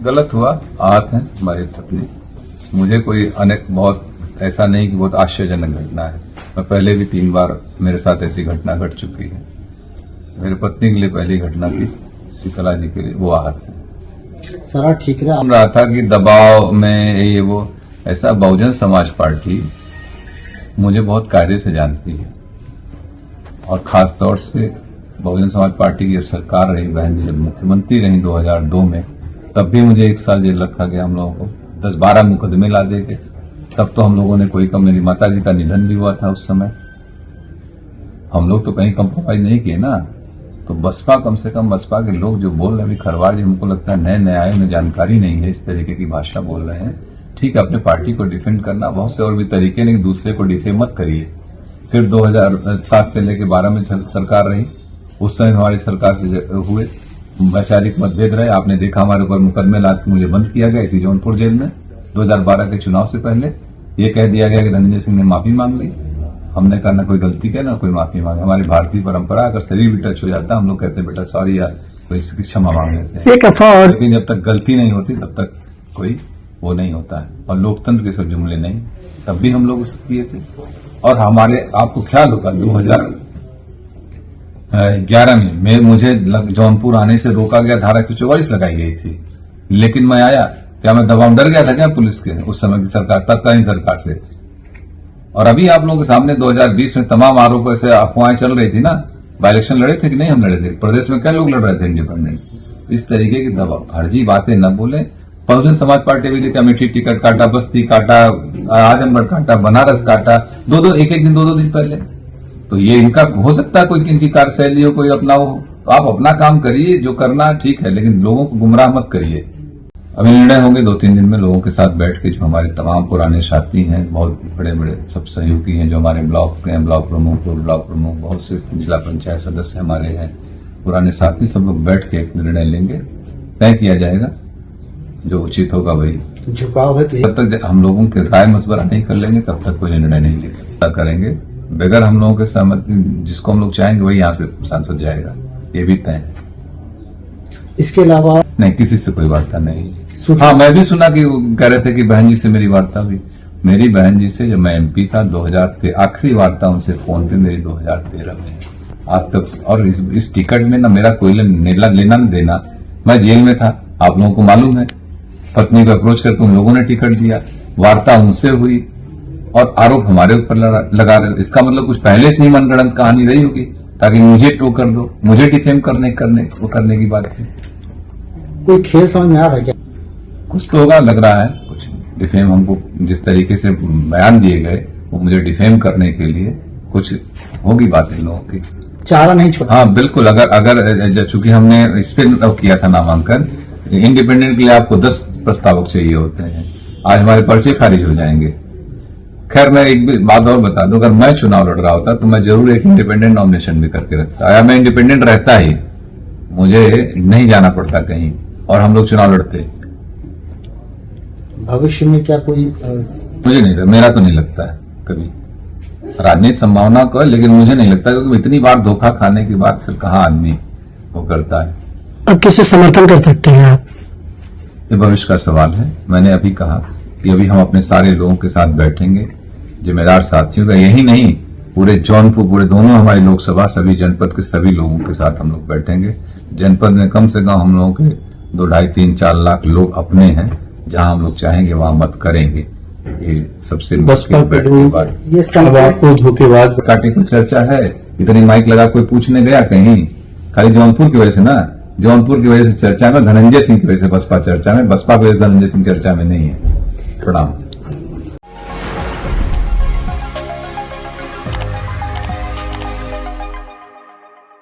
गलत हुआ, आहत है हमारी पत्नी। मुझे कोई अनेक बहुत ऐसा नहीं कि बहुत आश्चर्यजनक घटना है। मैं पहले भी 3 बार मेरे साथ ऐसी घटना घट चुकी है। मेरे पत्नी के लिए पहली घटना थी, शीतला जी के लिए वो आहत है। सारा ठीक रहा था कि दबाव में ये वो ऐसा। बहुजन समाज पार्टी मुझे बहुत कायदे से जानती है और खास तौर से बहुजन समाज पार्टी की जब सरकार रही, बहन जी जब मुख्यमंत्री रही 2002 में, तब भी मुझे 1 साल जेल रखा गया। हम लोगों को 10-12 मुकदमे ला दे के। तब तो हम लोगों ने कोई कम, मेरी माता जी का निधन भी हुआ था उस समय। हम लोग तो कहीं कंप्रोमाइज नहीं किए ना। तो बसपा, कम से कम बसपा के लोग जो बोल रहे हैं, खरवार जी हमको लगता है नए आए, में जानकारी नहीं है, इस तरीके की भाषा बोल रहे हैं। ठीक है, अपने पार्टी को डिफेंड करना बहुत से और भी तरीके नहीं, दूसरे को डिफेम मत करिए। फिर 2007 से लेकर 12 में सरकार रही, उस समय हमारी सरकार से हुए वैचारिक मतभेद रहे। आपने देखा हमारे ऊपर मुकदमे ला के मुझे बंद किया गया इसी जौनपुर जेल में 2012 के चुनाव से पहले। ये कह दिया गया कि धनंजय सिंह ने माफी मांग ली। हमने कहा ना कोई गलती किया ना कोई माफी मांगे। हमारी भारतीय परंपरा, अगर शरीर भी टच हो जाता है हम लोग कहते हैं बेटा सॉरी यार, कोई इसकी क्षमा मांग लेते हैं। लेकिन जब तक गलती नहीं होती तब तक कोई वो नहीं होता है। और लोकतंत्र के सब जुमले नहीं, तब भी हम लोग उससे किए थे। और हमारे, आपको ख्याल होगा 2011 में मुझे जौनपुर आने से रोका गया, धारा 144 लगाई गई थी। लेकिन मैं आया, क्या मैं दबाव डर गया था क्या पुलिस के उस समय की सरकार, तत्कालीन सरकार से? और अभी आप लोगों के सामने 2020 में तमाम आरोप ऐसे अफवाहें चल रही थी ना। बाई इलेक्शन लड़े थे कि नहीं? हम लड़े थे। प्रदेश में क्या लोग लड़ रहे थे इंडिपेंडेंट। इस तरीके की दबाव फर्जी बातें न बोले। बहुजन समाज पार्टी भी देखा, अमेठी टिकट काटा, बस्ती काटा, आजमगढ़ काटा, बनारस काटा, एक दिन दो दिन पहले। तो ये इनका हो सकता है कोई इनकी कार्यशैली हो, कोई अपना हो। तो आप अपना काम करिए, जो करना ठीक है, लेकिन लोगों को गुमराह मत करिए। अभी निर्णय होंगे 2-3 दिन में लोगों के साथ बैठ के, जो हमारे तमाम पुराने साथी हैं, बहुत बड़े बड़े सब सहयोगी हैं, जो हमारे ब्लॉक के हैं, ब्लॉक प्रमुख, ब्लॉक प्रमुख, बहुत से जिला पंचायत सदस्य हमारे हैं, पुराने साथी, सब लोग बैठ के एक निर्णय लेंगे, तय किया जाएगा, जो उचित होगा वही। तो झुकाव है जब तक हम लोगों के राय मशवरा नहीं कर लेंगे तब तक कोई निर्णय नहीं लेंगे करेंगे। बगैर हम लोगों के सहमति, जिसको हम लोग चाहेंगे वही यहाँ से सांसद जाएगा, ये भी तय है। इसके अलावा नहीं, किसी से कोई वार्ता नहीं। हाँ, मैं भी सुना कि कह रहे थे कि बहन जी से मेरी वार्ता हुई। मेरी बहन जी से जब मैं MP था 2013, आखिरी वार्ता उनसे फोन पे मेरी 2013 में। आज तक, और इस टिकट में ना मेरा कोई लेना देना। मैं जेल में था, आप लोगों को मालूम है। पत्नी को अप्रोच करके उन लोगों ने टिकट दिया, वार्ता उनसे हुई और आरोप हमारे ऊपर लगा रहे हो। इसका मतलब कुछ पहले से ही मनगढ़ंत कहानी रही होगी ताकि मुझे टो कर दो, मुझे डिफेम करने की बात थी। कोई खेल समझ में आ रहा है क्या? कुछ तो होगा, लग रहा है कुछ डिफेम। हमको जिस तरीके से बयान दिए गए वो मुझे डिफेम करने के लिए कुछ होगी बात इन लोगों की। चारा नहीं छोड़ा। हाँ बिल्कुल। अगर चूंकि हमने इस पे किया था नामांकन, इंडिपेंडेंट के लिए आपको 10 प्रस्तावक चाहिए होते हैं। आज हमारे पर्चे खारिज हो जाएंगे। खैर, मैं एक बात और बता दूं, अगर मैं चुनाव लड़ रहा होता तो मैं जरूर एक इंडिपेंडेंट नॉमिनेशन भी करके रखता। या मैं इंडिपेंडेंट रहता ही, मुझे नहीं जाना पड़ता कहीं और हम लोग चुनाव लड़ते। भविष्य में क्या कोई मुझे नहीं, मेरा तो नहीं लगता है कभी। राजनीतिक संभावना को, लेकिन मुझे नहीं लगता, क्योंकि इतनी बार धोखा खाने के बाद फिर कहाँ आदमी वो करता है। अब किसे समर्थन कर सकते हैं आप? ये भविष्य का सवाल है। मैंने अभी कहा कि अभी हम अपने सारे लोगों के साथ बैठेंगे, जिम्मेदार साथियों का, यही नहीं पूरे जौनपुर, पूरे दोनों हमारी लोकसभा, सभी जनपद के सभी लोगों के साथ हम लोग बैठेंगे। जनपद में कम से कम हम लोगों के 2, 2.5, 3, 4 लाख लोग अपने हैं। जहां हम लोग चाहेंगे वहां मत करेंगे। ये सबसे मुश्किल बैठने की बात। ये सब आपको धोखेबाज काटे को चर्चा है, इतनी माइक लगा कोई पूछने गया कहीं? खाली जौनपुर की वजह से ना, जौनपुर की वजह से चर्चा में, धनंजय सिंह की वजह से बसपा चर्चा में, बसपा की वजह से धनंजय सिंह चर्चा में नहीं है। प्रणाम।